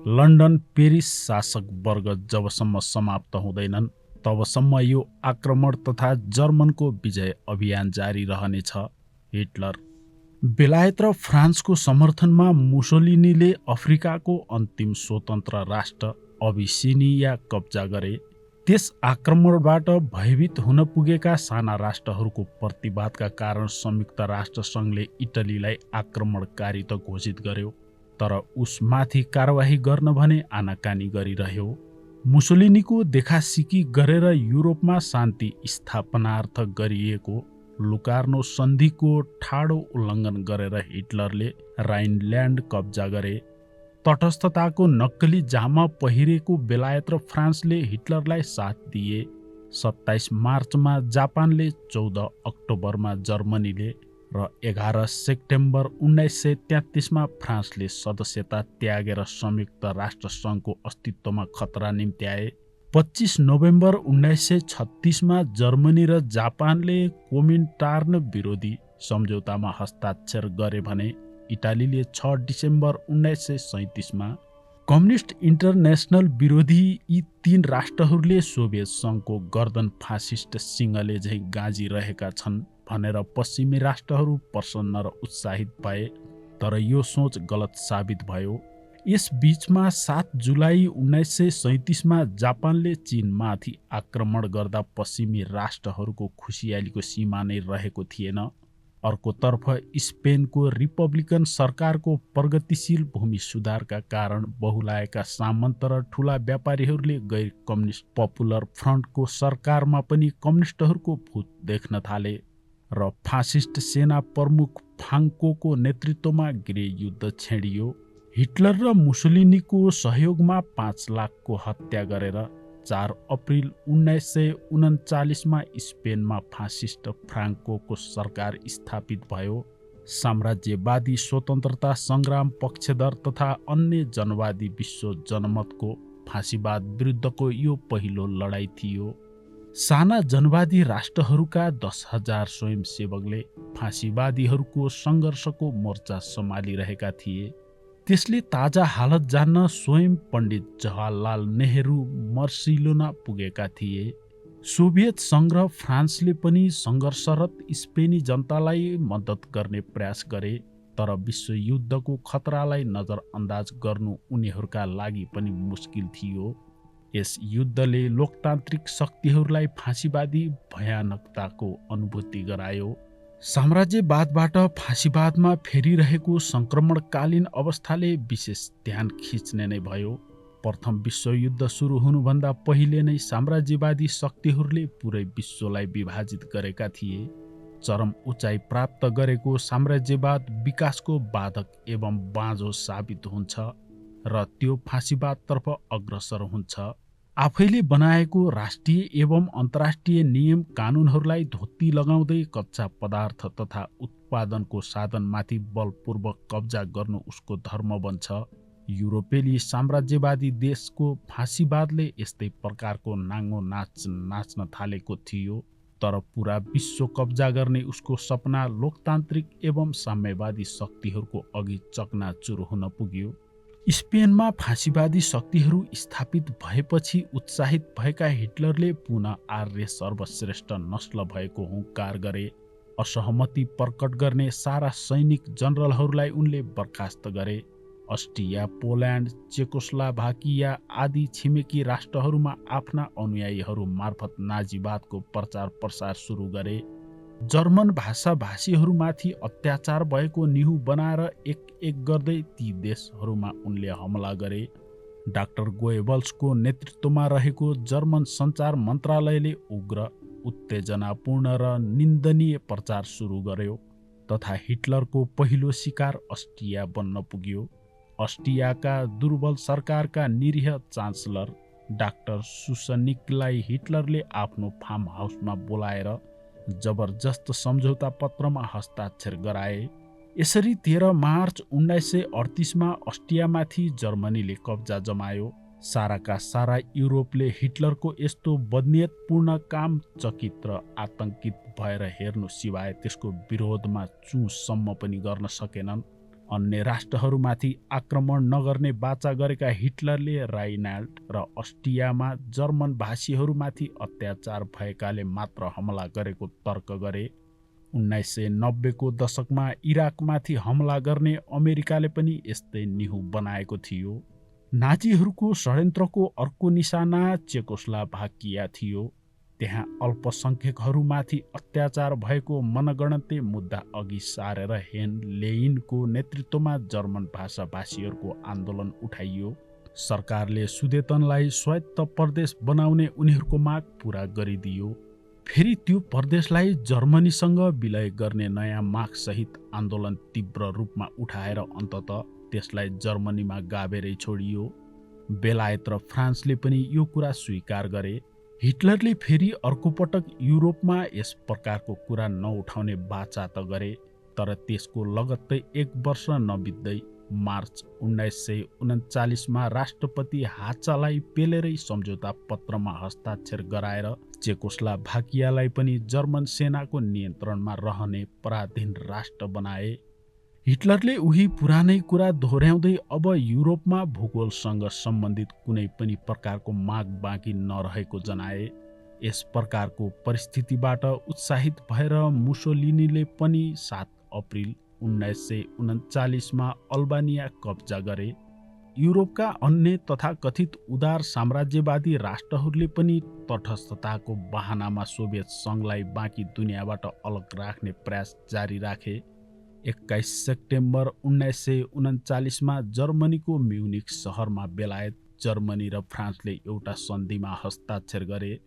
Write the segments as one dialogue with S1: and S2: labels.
S1: London Paris शासक वर्ग जबसम्म समाप्त हुँदैनन् तबसम्म यो आक्रमण तथा जर्मनको विजय अभियान जारी रहनेछ। हिटलर बेलायत र फ्रान्सको समर्थनमा मुसोलिनीले अफ्रिकाको अन्तिम स्वतन्त्र राष्ट्र अबिसिनिया कब्जा गरे। त्यस आक्रमणबाट भयभीत हुन पुगेका साना राष्ट्रहरूको प्रतिवादका कारण संयुक्त राष्ट्र सङ्घले इटलीलाई आक्रमणकारी त घोषित गर्यो, तर उसमाथि कारवाही गर्न भने आनाकानी गरिरह्यो। मुसोलिनीको देखासिकी गरेर युरोपमा शान्ति स्थापनार्थ गरिएको लुकार्नो सन्धिको ठाडो उल्लङ्घन गरेर हिटलरले राइनल्यान्ड कब्जा गरे। तटस्थताको नक्कली जामा पहिरेको बेलायत र फ्रान्सले हिटलरलाई साथ दिए। 27 मार्चमा जापानले, 14 अक्टोबरमा जर्मनीले र 11 सेप्टेम्बर 1933मा फ्रान्सले सदस्यता त्यागेर संयुक्त राष्ट्र सङ्घको अस्तित्वमा खतरा निम्त्याए। 25 नोभेम्बर 1936मा जर्मनी र जापानले कोमिन्टार्न विरोधी सम्झौतामा हस्ताक्षर गरे भने इटालीले 6 डिसेम्बर 1937मा कम्युनिस्ट इन्टरनेसनल विरोधी यी तीन राष्ट्रहरूले सोभियत सङ्घको गर्दन फासिस्ट सिंहले झैँ गाँजिरहेका छन् भनेर पश्चिमी राष्ट्रहरू प्रसन्न र उत्साहित भए, तर यो सोच गलत साबित भयो। यस बीचमा 7 जुलाई 1937मा जापानले चीनमाथि आक्रमण गर्दा पश्चिमी राष्ट्रहरूको खुसियालीको सीमा नै रहेको थिएन। अर्कोतर्फ स्पेनको रिपब्लिकन सरकारको प्रगतिशील भूमि सुधारका कारण बहुलाएका सामन्त र ठुला व्यापारीहरूले गैर कम्युनिस्ट पपुलर फ्रन्टको सरकारमा पनि कम्युनिस्टहरूको भूत देख्न थाले र फासिस्ट सेना प्रमुख फ्रान्कोको नेतृत्वमा गृहयुद्ध छेडियो। हिटलर र मुसोलिनीको सहयोगमा 5 लाखको हत्या गरेर 4 अप्रिल 1939मा स्पेनमा फासिस्ट फ्रान्कोको सरकार स्थापित भयो। साम्राज्यवादी स्वतन्त्रता सङ्ग्राम पक्षधर तथा अन्य जनवादी विश्व जनमतको फाँसीवाद विरुद्धको यो पहिलो लडाईँ थियो। साना जनवादी राष्ट्रहरूका 10,000 स्वयंसेवकले फाँसीवादीहरूको सङ्घर्षको मोर्चा सम्हालिरहेका थिए। त्यसले ताजा हालत जान्न स्वयं पण्डित जवाहरलाल नेहरू बार्सिलोना पुगेका थिए। सोभियत सङ्घ र फ्रान्सले पनि सङ्घर्षरत स्पेनी जनतालाई मद्दत गर्ने प्रयास गरे, तर विश्वयुद्धको खतरालाई नजरअन्दाज गर्नु उनीहरूका लागि पनि मुस्किल थियो। यस युद्धले लोकतान्त्रिक शक्तिहरूलाई फाँसीवादी भयानकताको अनुभूति गरायो। साम्राज्यवादबाट फाँसीवादमा फेरिरहेको सङ्क्रमणकालीन अवस्थाले विशेष ध्यान खिच्ने नै भयो। प्रथम विश्वयुद्ध सुरु हुनुभन्दा पहिले नै साम्राज्यवादी शक्तिहरूले पुरै विश्वलाई विभाजित गरेका थिए। चरम उचाइ प्राप्त गरेको साम्राज्यवाद विकासको बाधक एवं बाँझो साबित हुन्छ र त्यो फाँसीवादतर्फ अग्रसर हुन्छ। आफैले बनाएको राष्ट्रिय एवं अन्तर्राष्ट्रिय नियम कानुनहरूलाई धोत्ती लगाउँदै कच्चा पदार्थ तथा उत्पादनको साधनमाथि बलपूर्वक कब्जा गर्नु उसको धर्म बन्छ। युरोपेली साम्राज्यवादी देशको फाँसीवादले यस्तै प्रकारको नाङ्गो नाच नाच्न थालेको थियो, तर पुरा विश्व कब्जा गर्ने उसको सपना लोकतान्त्रिक एवं साम्यवादी शक्तिहरूको अघि चकनाचुर हुन पुग्यो। स्पेनमा फाँसीवादी शक्तिहरू स्थापित भएपछि उत्साहित भएका हिटलरले पुनः आर्य सर्वश्रेष्ठ नस्ल भएको हुङ्कार गरे। असहमति प्रकट गर्ने सारा सैनिक जनरलहरूलाई उनले बर्खास्त गरे। अस्ट्रिया, पोल्यान्ड, चेकोस्लोभाकिया आदि छिमेकी राष्ट्रहरूमा आफ्ना अनुयायीहरू मार्फत नाजीवादको प्रचार प्रसार सुरु गरे। जर्मन भाषाभाषीहरूमाथि अत्याचार भएको निहु बनाएर एक एक गर्दै ती देशहरूमा उनले हमला गरे। डाक्टर गोएबल्सको नेतृत्वमा रहेको जर्मन सञ्चार मन्त्रालयले उग्र, उत्तेजनापूर्ण र निन्दनीय प्रचार सुरु गर्यो तथा हिटलरको पहिलो शिकार अस्ट्रिया बन्न पुग्यो। अस्ट्रियाका दुर्बल सरकारका निरीह चान्सलर डाक्टर सुसनिकलाई हिटलरले आफ्नो फार्म हाउसमा बोलाएर जबरजस्त सम्झौता पत्रमा हस्ताक्षर गराए। यसरी 13 मार्च 1938मा अस्ट्रियामाथि जर्मनीले कब्जा जमायो। साराका सारा युरोपले हिटलरको यस्तो बदनियतपूर्ण काम चकित र आतंकित भएर हेर्नु सिवाय त्यसको विरोधमा चुसम्म पनि गर्न सकेनन्। अन्य राष्ट्रहरूमाथि आक्रमण नगर्ने वाचा गरेका हिटलरले राइनल्यान्ड र अस्ट्रियामा जर्मन भाषीहरूमाथि अत्याचार भएकाले मात्र हमला गरेको तर्क गरे। 1990 को दशकमा इराकमाथि हमला गर्ने अमेरिकाले पनि यस्तै निहु बनाएको थियो। नाजीहरूको षड्यन्त्रको अर्को निशाना चेकोस्लोभाकिया थियो। त्यहाँ अल्पसंख्यकहरूमाथि अत्याचार भएको मनगणन्ते मुद्दा अघि सारेर हेन लेइनको नेतृत्वमा जर्मन भाषाभाषीहरूको आन्दोलन उठाइयो। सरकारले सुदेतनलाई स्वायत्त प्रदेश बनाउने उनीहरूको माग पूरा गरिदियो। फेरि त्यो प्रदेशलाई जर्मनीसँग विलय गर्ने नयाँ मागसहित आन्दोलन तीव्र रूपमा उठाएर अन्ततः त्यसलाई जर्मनीमा गाभेरै छोडियो। बेलायत र फ्रान्सले पनि यो कुरा स्वीकार गरे। हिटलरले फेरि अर्को पटक युरोपमा यस प्रकारको कुरा नउठाउने वाचा त गरे, तर त्यसको लगत्तै 1 वर्ष नबित्दै मार्च 1939मा राष्ट्रपति हाचालाई पेलेरै सम्झौता पत्रमा हस्ताक्षर गराएर चेकोस्लोभाकियालाई पनि जर्मन सेनाको नियन्त्रणमा रहने पराधीन राष्ट्र बनाए। हिटलरले उही पुरानै कुरा दोहोर्याउँदै अब युरोपमा भूगोलसँग सम्बन्धित कुनै पनि प्रकारको माग बाँकी नरहेको जनाए। यस प्रकारको परिस्थितिबाट उत्साहित भएर मुसोलिनीले पनि 7 अप्रिल 1939मा अल्बानिया कब्जा गरे। युरोपका अन्य तथाकथित उदार साम्राज्यवादी राष्ट्रहरूले पनि तटस्थताको बहानामा सोभियत सङ्घलाई बाँकी दुनियाँबाट अलग राख्ने प्रयास जारी राखे। 21 सेप्टेम्बर 1939मा जर्मनीको म्युनिक सहरमा बेलायत, जर्मनी र फ्रान्सले एउटा सन्धिमा हस्ताक्षर गरे।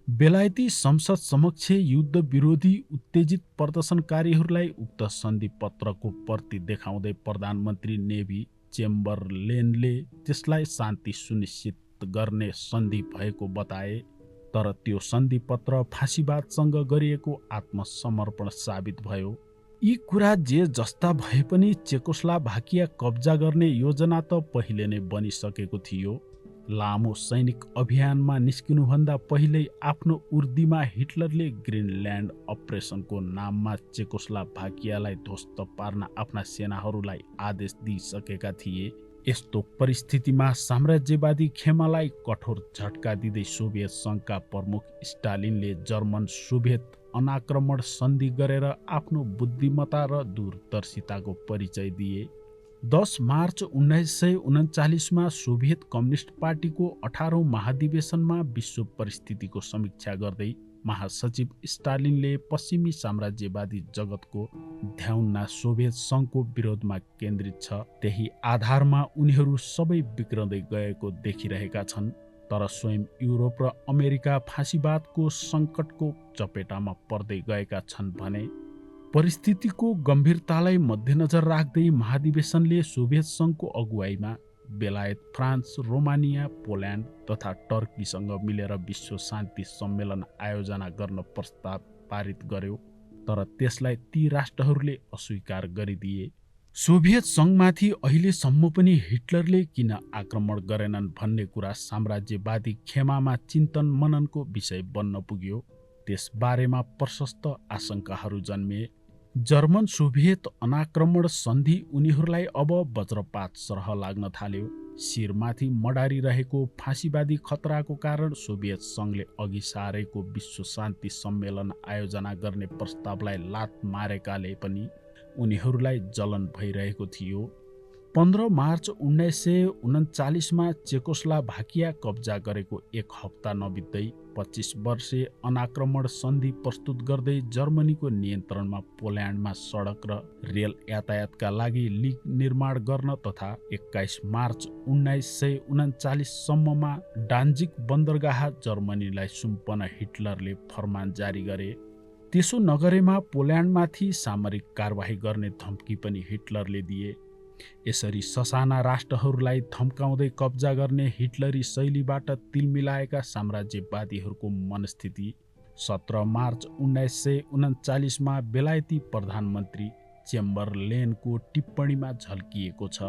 S1: बेलायती संसद समक्ष युद्ध विरोधी उत्तेजित प्रदर्शनकारीहरूलाई उक्त सन्धि पत्रको प्रति देखाउँदै प्रधानमन्त्री नेभी चेम्बरलेनले त्यसलाई शान्ति सुनिश्चित गर्ने सन्धि भएको बताए। तर त्यो सन्धि पत्र फाँसीवादसँग गरिएको आत्मसमर्पण साबित भयो। यी कुरा जे जस्ता भए पनि चेकोस्लोभाकिया कब्जा गर्ने योजना त पहिले नै बनिसकेको थियो। लामो सैनिक अभियानमा निस्किनुभन्दा पहिल्यै आफ्नो उर्दीमा हिटलरले ग्रिनल्यान्ड अपरेसनको नाममा चेकोस्लोभाकियालाई ध्वस्त पार्न आफ्ना सेनाहरूलाई आदेश दिइसकेका थिए। यस्तो परिस्थितिमा साम्राज्यवादी खेमालाई कठोर झट्का दिँदै सोभियत सङ्घका प्रमुख स्टालिनले जर्मन सोभियत अनाक्रमण सन्धि गरेर आफ्नो बुद्धिमत्ता र दूरदर्शिताको परिचय दिए। 10 मार्च 1939मा सोभियत कम्युनिस्ट पार्टीको 18औं महाधिवेशनमा विश्व परिस्थितिको समीक्षा गर्दै महासचिव स्टालिनले पश्चिमी साम्राज्यवादी जगतको ध्यान सोभियत सङ्घको विरोधमा केन्द्रित छ, त्यही आधारमा उनीहरू सबै बिग्रदै गएको देखिरहेका छन्। तर स्वयं युरोप र अमेरिका फाँसीवादको सङ्कटको चपेटामा पर्दै गएका छन् भने। परिस्थितिको गम्भीरतालाई मध्यनजर राख्दै महाधिवेशनले सोभियत सङ्घको अगुवाईमा बेलायत, फ्रान्स, रोमानिया, पोल्यान्ड तथा टर्कीसँग मिलेर विश्व शान्ति सम्मेलन आयोजना गर्न प्रस्ताव पारित गर्यो, तर त्यसलाई ती राष्ट्रहरूले अस्वीकार गरिदिए। सोभियत सङ्घमाथि अहिलेसम्म पनि हिटलरले किन आक्रमण गरेनन् भन्ने कुरा साम्राज्यवादी खेमामा चिन्तन मननको विषय बन्न पुग्यो। त्यसबारेमा प्रशस्त आशंकाहरू जन्मिए। जर्मन सोभियत अनाक्रमण सन्धि उनीहरूलाई अब वज्रपात सरह लाग्न थाल्यो। शिरमाथि मडारिरहेको फाँसीवादी खतराको कारण सोभियत सङ्घले अघि सारेको विश्व शान्ति सम्मेलन आयोजना गर्ने प्रस्तावलाई लात मारेकाले पनि उनीहरूलाई जलन भइरहेको थियो। 15 मार्च 1939मा चेकोस्लोभाकिया कब्जा गरेको 1 हप्ता नबित्दै 25 वर्षे अनाक्रमण सन्धि प्रस्तुत गर्दै जर्मनीको नियन्त्रणमा पोल्यान्डमा सडक र रेल यातायातका लागि लिङ्क निर्माण गर्न तथा 21 मार्च 1939 सम्ममा डान्जिक बन्दरगाह जर्मनीलाई सुम्पन हिटलरले फरमान जारी गरे। त्यसो नगरेमा पोल्यान्डमाथि सामरिक कारबाही गर्ने धम्की पनि हिटलरले दिए। यसरी ससाना राष्ट्रहरूलाई धम्काउँदै कब्जा गर्ने हिटलरी शैलीबाट तिलमिलाएका साम्राज्यवादीहरूको मनस्थिति 17 मार्च 1939मा बेलायती प्रधानमन्त्री चेम्बरलेनको टिप्पणीमा झल्किएको छ।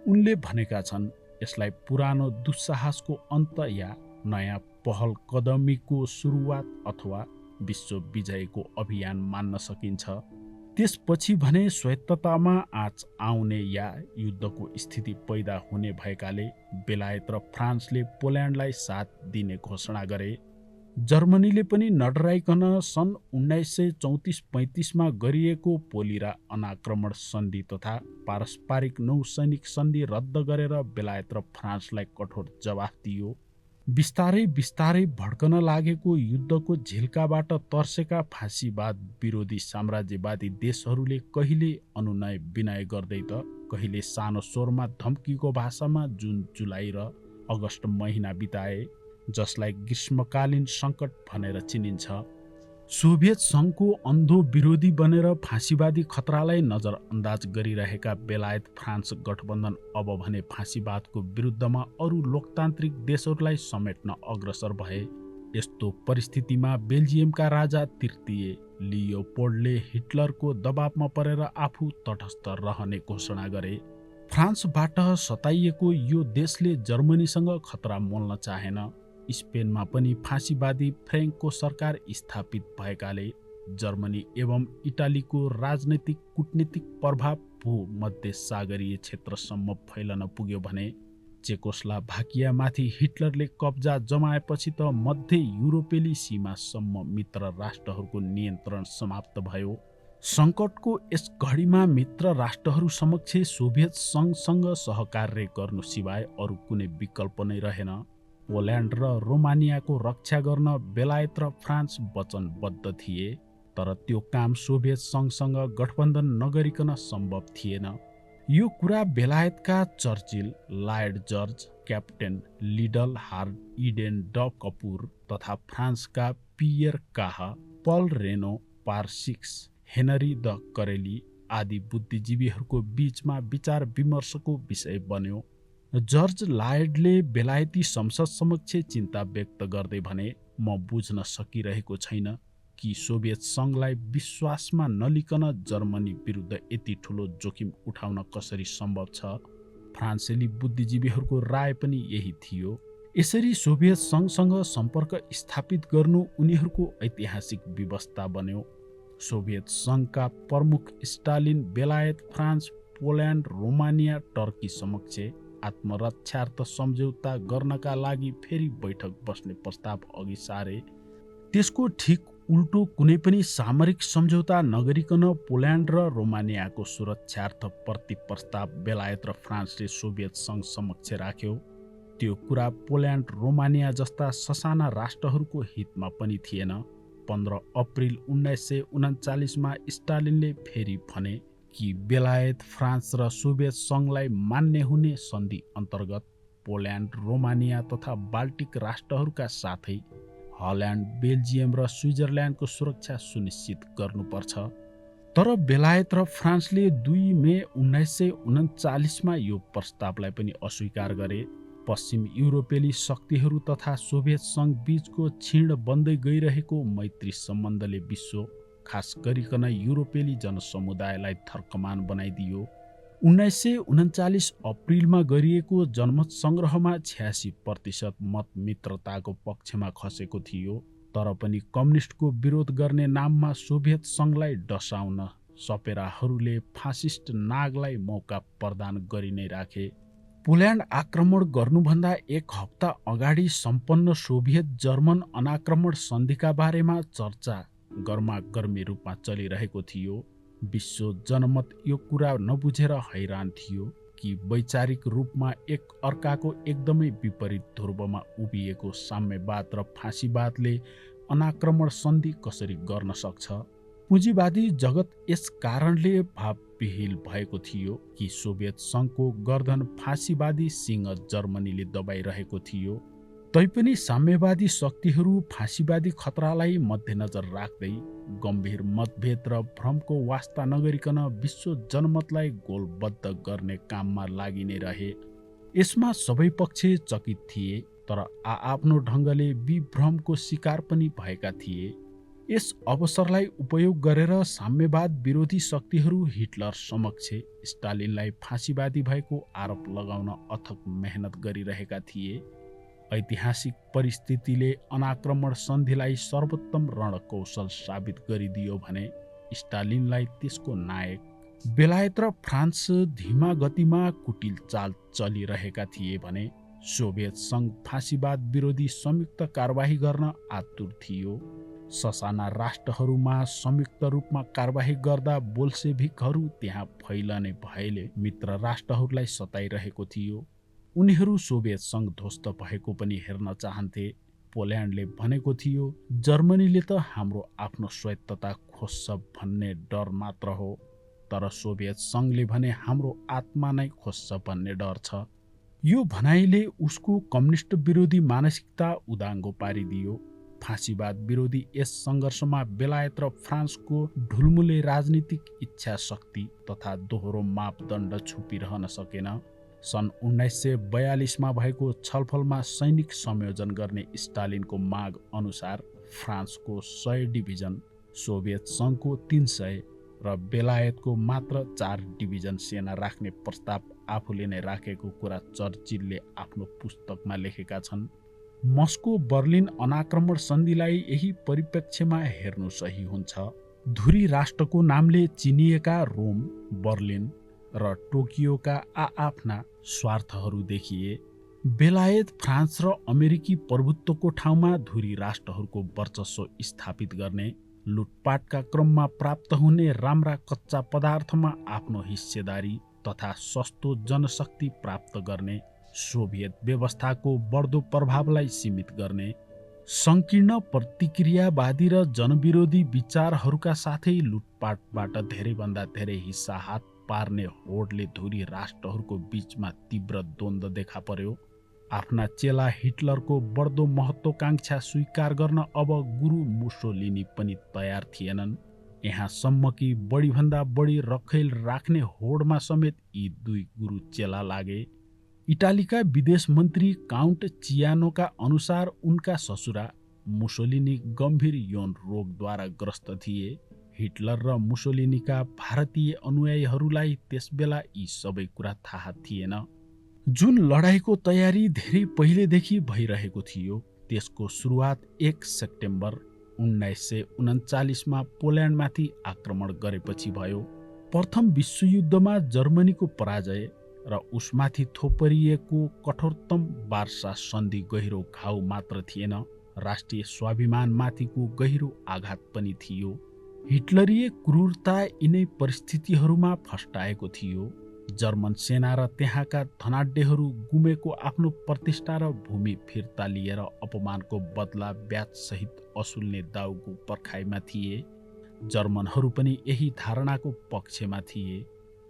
S1: उनले भनेका छन्, यसलाई पुरानो दुस्साहसको अन्त या नयाँ पहल कदमीको सुरुवात अथवा विश्व विजयको अभियान मान्न सकिन्छ। त्यसपछि भने स्वायत्ततामा आँच आउने या युद्धको स्थिति पैदा हुने भएकाले बेलायत र फ्रान्सले पोल्यान्डलाई साथ दिने घोषणा गरे। जर्मनीले पनि नडराइकन सन् 1934-35मा गरिएको पोलिरा अनाक्रमण सन्धि तथा पारस्परिक नौसैनिक सन्धि रद्द गरेर बेलायत र फ्रान्सलाई कठोर जवाफ दियो। बिस्तारै बिस्तारै भड्कन लागेको युद्धको झिल्काबाट तर्सेका फाँसीवाद विरोधी साम्राज्यवादी देशहरूले कहिले अनुनय विनय गर्दै त कहिले सानो स्वरमा धम्कीको भाषामा जुन, जुलाई र अगस्त महिना बिताए, जसलाई ग्रीष्मकालीन सङ्कट भनेर चिनिन्छ। सोभियत सङ्घको अन्धो विरोधी बनेर फाँसीवादी खतरालाई नजरअन्दाज गरिरहेका बेलायत फ्रान्स गठबन्धन अब भने फाँसीवादको विरुद्धमा अरू लोकतान्त्रिक देशहरूलाई समेट्न अग्रसर भए। यस्तो परिस्थितिमा बेल्जियमका राजा तृतीय लियोपोल्डले हिटलरको दबावमा परेर आफू तटस्थ रहने घोषणा गरे। फ्रान्सबाट सताइएको यो देशले जर्मनीसँग खतरा मोल्न चाहेन। स्पेनमा पनि फाँसीवादी फ्रेन्कको सरकार स्थापित भएकाले जर्मनी एवं इटालीको राजनैतिक कूटनीतिक प्रभाव भूमध्य सागरीय क्षेत्रसम्म फैलन पुग्यो भने चेकोस्लोभाकियामाथि हिटलरले कब्जा जमाएपछि त मध्य युरोपेली सीमासम्म मित्र राष्ट्रहरूको नियन्त्रण समाप्त भयो। सङ्कटको यस घडीमा मित्र राष्ट्रहरू समक्ष सोभियत सङ्घसँग सहकार्य गर्नु सिवाय अरू कुनै विकल्प नै रहेन। पोल्यान्ड र रोमानियाको रक्षा गर्न बेलायत र फ्रान्स वचनबद्ध थिए, तर त्यो काम सोभियत सङ्घसँग गठबन्धन नगरिकन सम्भव थिएन। यो कुरा बेलायतका Churchill, Lloyd George, captain Liddell Hart Eden ड कपुर तथा फ्रान्सका पियर काह, पल रेनो, पार्सिक्स, हेनरी द करेली आदि बुद्धिजीवीहरूको बीचमा विचार विमर्शको विषय बन्यो। जर्ज लायडले बेलायती संसद समक्ष चिन्ता व्यक्त गर्दै भने, म बुझ्न सकिरहेको छैन कि सोभियत सङ्घलाई विश्वासमा नलिकन जर्मनी विरुद्ध यति ठुलो जोखिम उठाउन कसरी सम्भव छ। फ्रान्सेली बुद्धिजीवीहरूको राय पनि यही थियो। यसरी सोभियत सङ्घसँग सम्पर्क स्थापित गर्नु उनीहरूको ऐतिहासिक व्यवस्था बन्यो। सोभियत सङ्घका प्रमुख स्टालिन बेलायत, फ्रान्स, पोल्यान्ड, रोमानिया, टर्की समक्ष आत्मरक्षार्थ सम्झौता गर्नका लागि फेरि बैठक बस्ने प्रस्ताव अघि सारे। त्यसको ठिक उल्टो कुनै पनि सामरिक सम्झौता नगरिकन पोल्यान्ड र रोमानियाको सुरक्षार्थ प्रति प्रस्ताव बेलायत र फ्रान्सले सोभियत सङ्घ समक्ष राख्यो। त्यो कुरा पोल्यान्ड, रोमानिया जस्ता ससाना राष्ट्रहरूको हितमा पनि थिएन। 15 अप्रिल 1939मा स्टालिनले फेरि भने कि बेलायत, फ्रान्स र सोभियत सङ्घलाई मान्य हुने सन्धि अन्तर्गत पोल्यान्ड, रोमानिया तथा बाल्टिक राष्ट्रहरूका साथै हल्यान्ड, बेल्जियम र स्विजरल्यान्डको सुरक्षा सुनिश्चित गर्नुपर्छ। तर बेलायत र फ्रान्सले 2 मे 1939मा यो प्रस्तावलाई पनि अस्वीकार गरे। पश्चिम युरोपेली शक्तिहरू तथा सोभियत सङ्घ बीचको क्षीण बन्दै गइरहेको मैत्री सम्बन्धले विश्व, खास गरिकन युरोपेली जनसमुदायलाई थर्कमान बनाइदियो। 1939 अप्रिलमा गरिएको जनमत सङ्ग्रहमा 86% मत मित्रताको पक्षमा खसेको थियो। तर पनि कम्युनिस्टको विरोध गर्ने नाममा सोभियत सङ्घलाई डसाउन सपेराहरूले फासिस्ट नागलाई मौका प्रदान गरि नै राखे। पोल्यान्ड आक्रमण गर्नुभन्दा 1 हप्ता अगाडि सम्पन्न सोभियत जर्मन अनाक्रमण सन्धिका बारेमा चर्चा गर्मागर्मी रूपमा चलिरहेको थियो। विश्व जनमत यो कुरा नबुझेर हैरान थियो कि वैचारिक रूपमा एक अर्काको एकदमै विपरीत ध्रुवमा उभिएको साम्यवाद र फाँसीवादले अनाक्रमण सन्धि कसरी गर्न सक्छ। पुँजीवादी जगत यस कारणले भावविहील भएको थियो कि सोभियत सङ्घको गर्दन फाँसीवादी सिंह जर्मनीले दबाइरहेको थियो। तैपनि साम्यवादी शक्तिहरू फाँसीवादी खतरालाई मध्यनजर राख्दै गम्भीर मतभेद र भ्रमको वास्ता नगरिकन विश्व जनमतलाई गोलबद्ध गर्ने काममा लागि नै रहे। यसमा सबै पक्ष चकित थिए, तर आआफ्नो ढङ्गले विभ्रमको शिकार पनि भएका थिए। यस अवसरलाई उपयोग गरेर साम्यवाद विरोधी शक्तिहरू हिटलर समक्ष स्टालिनलाई फाँसीवादी भएको आरोप लगाउन अथक मेहनत गरिरहेका थिए। ऐतिहासिक परिस्थितिले अनाक्रमण सन्धिलाई सर्वोत्तम रणकौशल साबित गरिदियो भने स्टालिनलाई त्यसको नायक। बेलायत र फ्रान्स धीमा गतिमा कुटिल चाल चलिरहेका थिए भने सोभियत सङ्घ फाँसीवाद विरोधी संयुक्त कारबाही गर्न आतुर थियो। ससाना राष्ट्रहरूमा संयुक्त रूपमा कारबाही गर्दा बोल्सेभिकहरू त्यहाँ फैलने भएले मित्र राष्ट्रहरूलाई सताइरहेको थियो। उनीहरू सोभियत सङ्घ ध्वस्त भएको पनि हेर्न चाहन्थे। पोल्यान्डले भनेको थियो, जर्मनीले त हाम्रो आफ्नो स्वायत्तता खोज्छ भन्ने डर मात्र हो, तर सोभियत सङ्घले भने हाम्रो आत्मा नै खोज्छ भन्ने डर छ। यो भनाइले उसको कम्युनिस्ट विरोधी मानसिकता उदाङ्गो पारिदियो। फाँसीवाद विरोधी यस सङ्घर्षमा बेलायत र फ्रान्सको ढुलमुले राजनीतिक इच्छा शक्ति तथा दोहोरो मापदण्ड छुपिरहन सकेन। सन् 1942मा भएको छलफलमा सैनिक संयोजन गर्ने स्टालिनको माग अनुसार फ्रान्सको 100 डिभिजन, सोभियत सङ्घको 300 र बेलायतको मात्र 4 डिभिजन सेना राख्ने प्रस्ताव आफूले नै राखेको कुरा चर्चिलले आफ्नो पुस्तकमा लेखेका छन्। मस्को बर्लिन अनाक्रमण सन्धिलाई यही परिप्रेक्ष्यमा हेर्नु सही हुन्छ। धुरी राष्ट्रको नामले चिनिएका रोम, बर्लिन र टोकियोका आआफ्ना स्वार्थहरू देखिए। बेलायत, फ्रान्स र अमेरिकी प्रभुत्वको ठाउँमा धुरी राष्ट्रहरूको वर्चस्व स्थापित गर्ने, लुटपाटका क्रममा प्राप्त हुने राम्रा कच्चा पदार्थमा आफ्नो हिस्सेदारी तथा सस्तो जनशक्ति प्राप्त गर्ने, सोभियत व्यवस्थाको बढ्दो प्रभावलाई सीमित गर्ने, सङ्कीर्ण प्रतिक्रियावादी र जनविरोधी विचारहरूका साथै लुटपाटबाट धेरैभन्दा धेरै हिस्सा हात पार्ने होडले धुरी राष्ट्रहरूको बीचमा तीव्र द्वन्द्व देखा पर्यो। आफ्ना चेला हिटलरको बढ्दो महत्त्वाकांक्षा स्वीकार गर्न अब गुरु मुसोलिनी पनि तयार थिएनन्। यहाँसम्म कि बढीभन्दा बढी रखैल राख्ने होडमा समेत यी दुई गुरु चेला लागे। इटालीका विदेश मन्त्री काउन्ट चियानोका अनुसार उनका ससुरा मुसोलिनी गम्भीर यौन रोगद्वारा ग्रस्त थिए। हिटलर र मुसोलिनीका भारतीय अनुयायीहरूलाई त्यसबेला यी सबै कुरा थाहा थिएन। जुन लडाईँको तयारी धेरै पहिलेदेखि भइरहेको थियो, त्यसको सुरुवात 1 सेप्टेम्बर 1939मा पोल्यान्डमाथि आक्रमण गरेपछि भयो। प्रथम विश्वयुद्धमा जर्मनीको पराजय र उसमाथि थोपरिएको कठोरतम वार्सा सन्धि गहिरो घाउ मात्र थिएन, राष्ट्रिय स्वाभिमानमाथिको गहिरो आघात पनि थियो। हिटलरीय क्रूरता यिनै परिस्थितिहरूमा फस्टाएको थियो। जर्मन सेना र त्यहाँका धनाढ्यहरू गुमेको आफ्नो प्रतिष्ठा र भूमि फिर्ता लिएर अपमानको बदला ब्याजसहित असुल्ने दाउको पर्खाइमा थिए। जर्मनहरू पनि यही धारणाको पक्षमा थिए।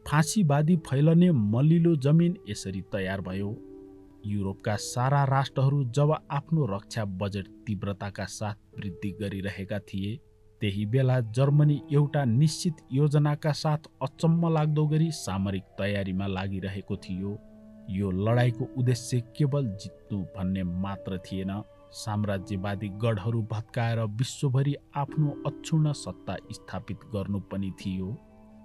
S1: फाँसीवादी फैलने मल्लिलो जमिन यसरी तयार भयो। युरोपका सारा राष्ट्रहरू जब आफ्नो रक्षा बजेट तीव्रताका साथ वृद्धि गरिरहेका थिए, त्यही बेला जर्मनी एउटा निश्चित योजनाका साथ अचम्म लाग्दो गरी सामरिक तयारीमा लागिरहेको थियो। यो लडाईँको उद्देश्य केवल जित्नु भन्ने मात्र थिएन, साम्राज्यवादी गढहरू भत्काएर विश्वभरि आफ्नो अक्षुण्ण सत्ता स्थापित गर्नु पनि थियो।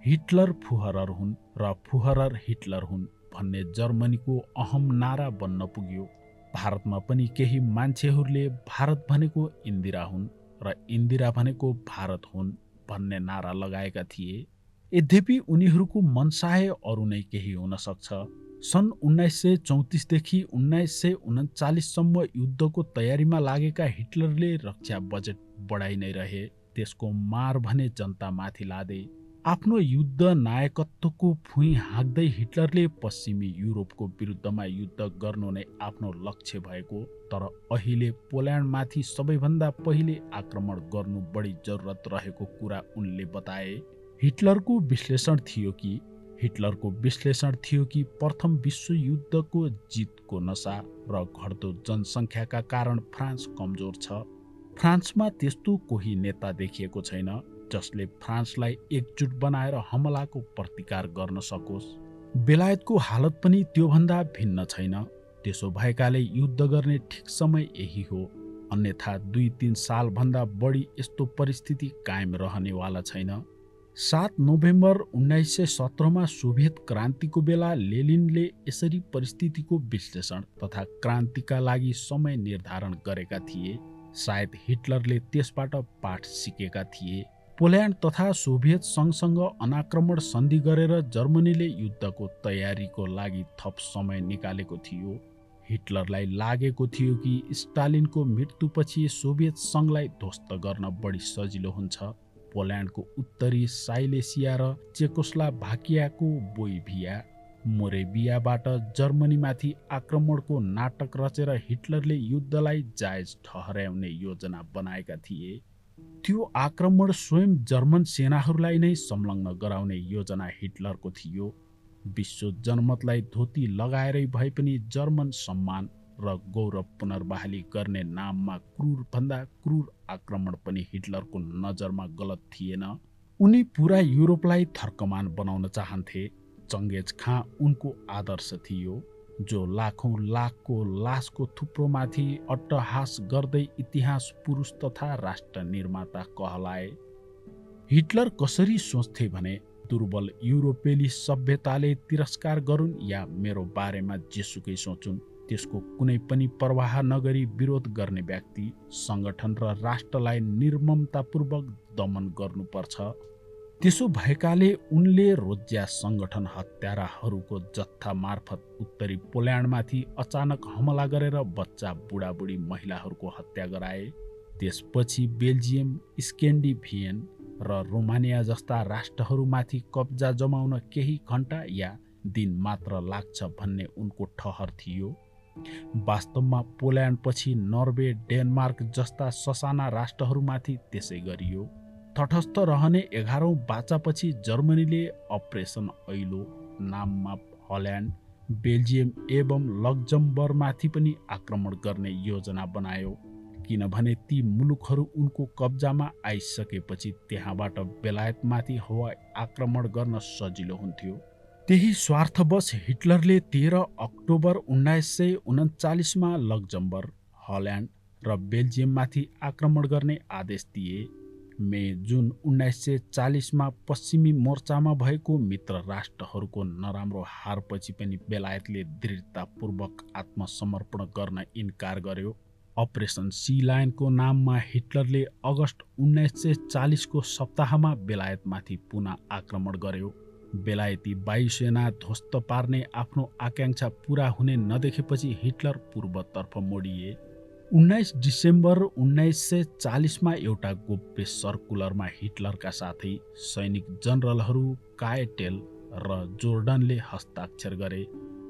S1: हिटलर फुहरर हुन् र फुहरर हिटलर हुन् भन्ने जर्मनीको अहम नारा बन्न पुग्यो। भारतमा पनि केही मान्छेहरूले भारत भनेको इन्दिरा हुन् र इन्दिरा भनेको भारत हुन् भन्ने नारा लगाएका थिए। यद्यपि उनीहरूको मनसाहे अरू नै केही हुन सक्छ। सन् 1934 देखि 1939सम्म युद्धको तयारीमा लागेका हिटलरले रक्षा बजेट बढाइ नै रहे। त्यसको मार भने जनतामाथि लादे। आफ्नो युद्ध नायकत्वको फुइँ हाँक्दै हिटलरले पश्चिमी युरोपको विरुद्धमा युद्ध गर्नु नै आफ्नो लक्ष्य भएको, तर अहिले पोल्यान्डमाथि सबैभन्दा पहिले आक्रमण गर्नु बढी जरुरत रहेको कुरा उनले बताए। हिटलरको विश्लेषण थियो कि प्रथम विश्वयुद्धको जितको नशा र घट्दो जनसङ्ख्याका कारण फ्रान्स कमजोर छ। फ्रान्समा त्यस्तो कोही नेता देखिएको छैन जसले फ्रान्सलाई एकजुट बनाएर हमलाको प्रतिकार गर्न सकोस्। बेलायतको हालत पनि त्योभन्दा भिन्न छैन। त्यसो भएकाले युद्ध गर्ने ठिक समय यही हो, अन्यथा 2-3 सालभन्दा बढी यस्तो परिस्थिति कायम रहनेवाला छैन। 7 नोभेम्बर 1917मा सोभियत क्रान्तिको बेला लेनिनले यसरी परिस्थितिको विश्लेषण तथा क्रान्तिका लागि समय निर्धारण गरेका थिए। सायद हिटलरले त्यसबाट पाठ सिकेका थिए। पोल्यान्ड तथा सोभियत सङ्घसँग अनाक्रमण सन्धि गरेर जर्मनीले युद्धको तयारीको लागि थप समय निकालेको थियो। हिटलरलाई लागेको थियो कि स्टालिनको मृत्युपछि सोभियत सङ्घलाई ध्वस्त गर्न बढी सजिलो हुन्छ। पोल्यान्डको उत्तरी साइलेसिया र चेकोस्लोभाकियाको बोइभिया, मोरेबियाबाट जर्मनीमाथि आक्रमणको नाटक रचेर हिटलरले युद्धलाई जायज ठहर्याउने योजना बनाएका थिए। त्यो आक्रमण स्वयं जर्मन सेनाहरूलाई नै संलग्न गराउने योजना हिटलरको थियो। विश्व जनमतलाई धोती लगाएरै भए पनि जर्मन सम्मान र गौरव पुनर्बहाली गर्ने नाममा क्रूरभन्दा क्रूर आक्रमण पनि हिटलरको नजरमा गलत थिएन। उनी पुरा युरोपलाई थर्कमान बनाउन चाहन्थे। चङ्गेज खाँ उनको आदर्श थियो, जो लाखौं लाखको लासको थुप्रोमाथि अट्टहास गर्दै इतिहास पुरुष तथा राष्ट्र निर्माता कहलाए। हिटलर कसरी सोच्थे भने, दुर्बल युरोपेली सभ्यताले तिरस्कार गरून् या मेरो बारेमा जेसुकै सोचुन्, त्यसको कुनै पनि प्रवाह नगरी विरोध गर्ने व्यक्ति, सङ्गठन र राष्ट्रलाई निर्ममतापूर्वक दमन गर्नुपर्छ। त्यसो भएकाले उनले रोज्या सङ्गठन हत्याराहरूको जत्था मार्फत उत्तरी पोल्यान्डमाथि अचानक हमला गरेर बच्चा, बुढाबुढी, महिलाहरूको हत्या गराए। त्यसपछि बेल्जियम, स्क्यान्डिनेभियन र रोमानिया जस्ता राष्ट्रहरूमाथि कब्जा जमाउन केही घण्टा या दिन मात्र लाग्छ भन्ने उनको ठहर थियो। वास्तवमा पोल्यान्डपछि नर्वे, डेनमार्क जस्ता ससाना राष्ट्रहरूमाथि त्यसै गरियो। तटस्थ रहने 11औं बाचापछि जर्मनीले अपरेसन ऐलो नाममा हल्यान्ड, बेल्जियम एवं लक्जमबर्गमाथि पनि आक्रमण गर्ने योजना बनायो, किनभने ती मुलुकहरू उनको कब्जामा आइसकेपछि त्यहाँबाट बेलायतमाथि हवाई आक्रमण गर्न सजिलो हुन्थ्यो। त्यही स्वार्थवश हिटलरले 13 अक्टोबर 1939 मा लक्जमबर्ग, हल्यान्ड र बेल्जियममाथि आक्रमण गर्ने आदेश दिए। मे जुन 1940 मा पश्चिमी मोर्चामा भएको मित्र राष्ट्रहरूको नराम्रो हारपछि पनि बेलायतले दृढतापूर्वक आत्मसमर्पण गर्न इन्कार गर्यो। अपरेसन सी लायनको नाममा हिटलरले अगस्त 1940 को सप्ताहमा बेलायतमाथि पुनः आक्रमण गर्यो। बेलायती वायुसेना ध्वस्त पार्ने आफ्नो आकांक्षा पूरा हुने नदेखेपछि हिटलर पूर्वतर्फ मोडिए। 19 डिसेम्बर 1940 मा एउटा गोप्य सर्कुलरमा हिटलरका साथै सैनिक जनरलहरू काएटेल र जोर्डनले हस्ताक्षर गरे।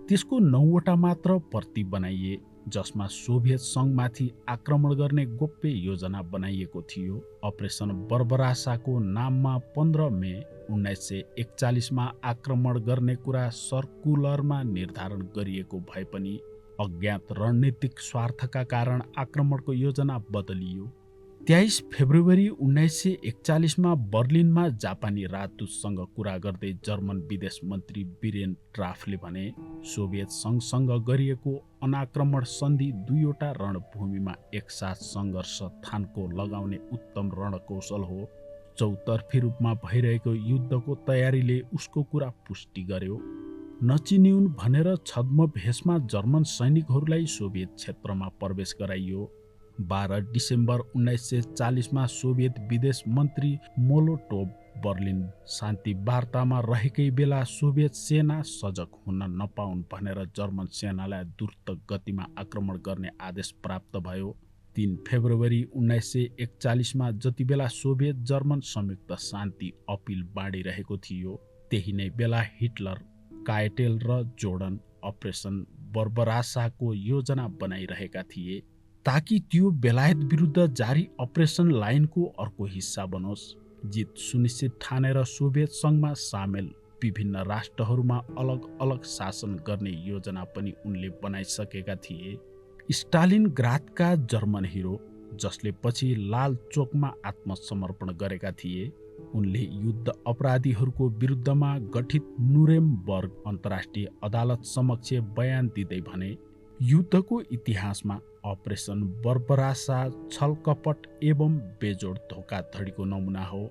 S1: त्यसको 9वटा मात्र प्रति बनाइए, जसमा सोभियत सङ्घमाथि आक्रमण गर्ने गोप्य योजना बनाइएको थियो। अपरेसन बर्बरासाको नाममा 15 मे 1941 मा आक्रमण गर्ने कुरा सर्कुलरमा निर्धारण गरिएको भए पनि अज्ञात रणनीतिक स्वार्थका कारण आक्रमणको योजना बदलियो। 23 फेब्रुअरी 1941 मा बर्लिनमा जापानी राजदूतसँग कुरा गर्दै जर्मन विदेश मन्त्री बिरेन ट्राफले भने, सोभियत सङ्घसँग गरिएको अनाक्रमण सन्धि दुईवटा रणभूमिमा एकसाथ सङ्घर्ष थान्को लगाउने उत्तम रणकौशल हो। चौतर्फी रूपमा भइरहेको युद्धको तयारीले उसको कुरा पुष्टि गर्यो। नचिनिउन् भनेर छद्मवेशमा जर्मन सैनिकहरूलाई सोभियत क्षेत्रमा प्रवेश गराइयो। 12 डिसेम्बर 1940 मा सोभियत विदेश मन्त्री मोलोटोभ बर्लिन शान्ति वार्तामा रहेकै बेला सोभियत सेना सजग हुन नपाउन् भनेर जर्मन सेनालाई द्रुत गतिमा आक्रमण गर्ने आदेश प्राप्त भयो। 3 फेब्रुअरी 1941 मा जति बेला सोभियत जर्मन संयुक्त शान्ति अपिल बाँडिरहेको थियो, त्यही नै बेला हिटलर, काएटेल र जोर्डन अपरेसन बर्बरासाको योजना बनाइरहेका थिए, ताकि त्यो बेलायत विरुद्ध जारी अपरेसन लाइनको अर्को हिस्सा बनोस्। जित सुनिश्चित ठानेर सोभियत सङ्घमा सामेल विभिन्न राष्ट्रहरूमा अलग अलग शासन गर्ने योजना पनि उनले बनाइसकेका थिए। स्टालिनग्रादका जर्मन हिरो, जसले पछि लाल चोकमा आत्मसमर्पण गरेका थिए, उनले युद्ध अपराधीहरूको विरुद्धमा गठित नुरेमबर्ग अन्तर्राष्ट्रिय अदालत समक्ष बयान दिँदै भने, युद्धको इतिहासमा अपरेसन बर्बरासा छलकपट एवं बेजोड धोखाधडीको नमुना हो।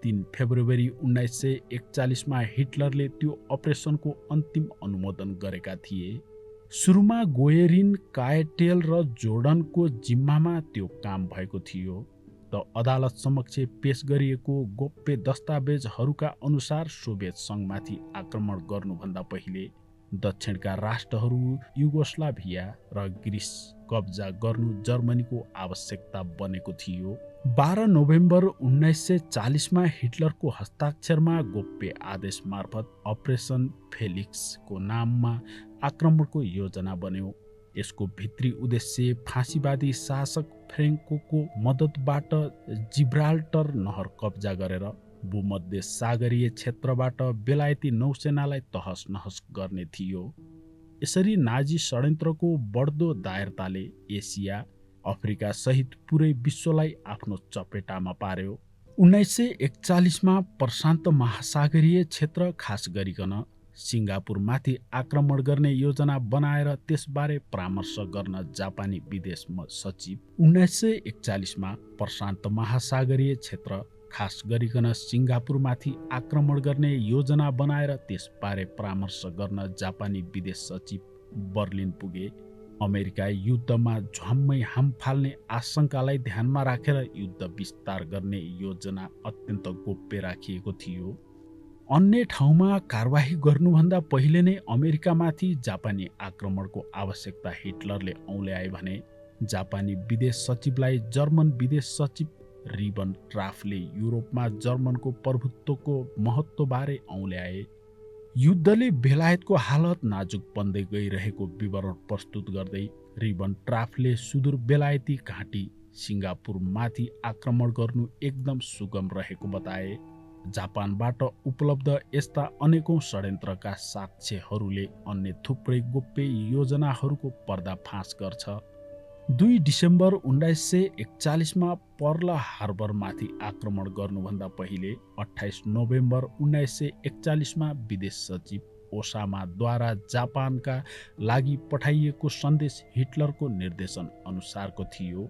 S1: 3 फेब्रुअरी 1941 मा हिटलरले त्यो अपरेसनको अन्तिम अनुमोदन गरेका थिए। सुरुमा गोएरिन, काएटेल र जोर्डनको जिम्मामा त्यो काम भएको थियो, संयुक्त अदालत समक्ष पेश गरिएको गोप्य दस्तावेजहरूका अनुसार सोभियत सङ्घमाथि आक्रमण गर्नुभन्दा पहिले दक्षिणका राष्ट्रहरू युगोस्लाभिया र ग्रिस कब्जा गर्नु जर्मनीको आवश्यकता बनेको थियो। 12 नोभेम्बर 1940मा हिटलरको हस्ताक्षरमा गोप्य आदेश मार्फत अपरेसन फेलिक्सको नाममा आक्रमणको योजना बन्यो। यसको भित्री उद्देश्य फाँसीवादी शासक फ्रेन्कोको मद्दतबाट जिब्राल्टर नहर कब्जा गरेर भूमध्य सागरीय क्षेत्रबाट बेलायती नौसेनालाई तहस नहस गर्ने थियो। यसरी नाजी षड्यन्त्रको बढ्दो दायरताले एसिया अफ्रिका सहित पुरै विश्वलाई आफ्नो चपेटामा पार्यो। 1941मा प्रशान्त महासागरीय क्षेत्र खास गरिकन सिङ्गापुरमाथि आक्रमण गर्ने योजना बनाएर त्यसबारे परामर्श गर्न जापानी विदेश सचिव 1941मा प्रशान्त महासागरीय क्षेत्र खास गरिकन सिङ्गापुरमाथि आक्रमण गर्ने योजना बनाएर त्यसबारे परामर्श गर्न जापानी विदेश सचिव बर्लिन पुगे। अमेरिका युद्धमा झ्वाम्मै हाम फाल्ने आशंकालाई ध्यानमा राखेर युद्ध विस्तार गर्ने योजना अत्यन्त गोप्य राखिएको थियो। अन्य ठाउँमा कारबाही गर्नुभन्दा पहिले नै अमेरिकामाथि जापानी आक्रमणको आवश्यकता हिटलरले औल्याए भने जापानी विदेश सचिवलाई जर्मन विदेश सचिव रिबनट्राफले युरोपमा जर्मनको प्रभुत्वको महत्त्वबारे औल्याए। युद्धले बेलायतको हालत नाजुक बन्दै गइरहेको विवरण प्रस्तुत गर्दै रिबनट्राफले सुदूर बेलायती घाँटी सिङ्गापुरमाथि आक्रमण गर्नु एकदम सुगम रहेको बताए। जापानबाट उपलब्ध यस्ता अनेकौं षड्यन्त्रका साक्ष्यहरूले अन्य थुप्रै गोप्य योजनाहरूको पर्दाफास गर्छ। 2 डिसेम्बर 1941मा पर्ल हार्बरमाथि आक्रमण गर्नुभन्दा पहिले 28 नोभेम्बर 1941मा विदेश सचिव ओसामाद्वारा जापानका लागि पठाइएको सन्देश हिटलरको निर्देशन अनुसारको थियो।